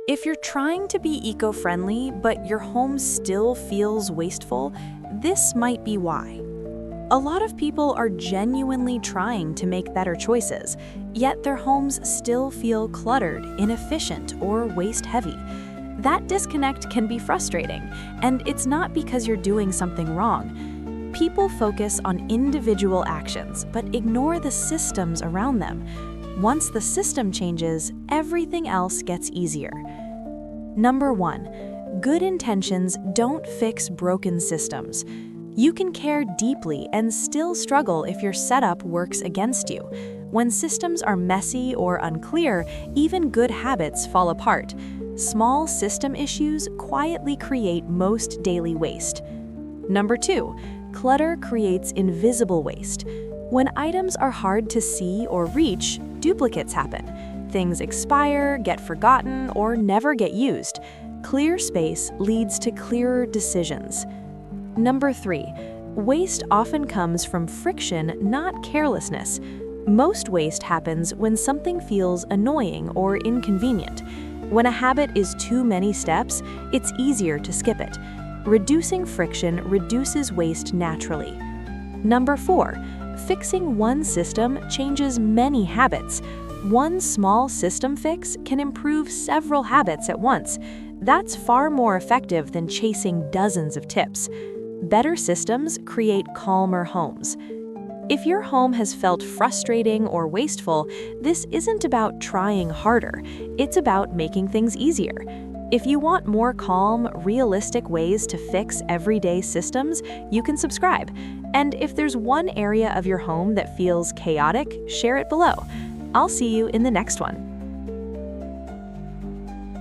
If you're trying to be eco-friendly, but your home still feels wasteful, this might be why. A lot of people are genuinely trying to make better choices, yet their homes still feel cluttered, inefficient, or waste-heavy. That disconnect can be frustrating, and it's not because you're doing something wrong. People focus on individual actions, but ignore the systems around them. Once the system changes, everything else gets easier. Number 1, good intentions don't fix broken systems. You can care deeply and still struggle if your setup works against you. When systems are messy or unclear, even good habits fall apart. Small system issues quietly create most daily waste. Number 2, clutter creates invisible waste. When items are hard to see or reach, duplicates happen. Things expire, get forgotten, or never get used. Clear space leads to clearer decisions. Number 3, waste often comes from friction, not carelessness. Most waste happens when something feels annoying or inconvenient. When a habit is too many steps, it's easier to skip it. Reducing friction reduces waste naturally. Number 4, fixing one system changes many habits. One small system fix can improve several habits at once. That's far more effective than chasing dozens of tips. Better systems create calmer homes. If your home has felt frustrating or wasteful, this isn't about trying harder. It's about making things easier. If you want more calm, realistic ways to fix everyday systems, you can subscribe. And if there's one area of your home that feels chaotic, share it below. I'll see you in the next one.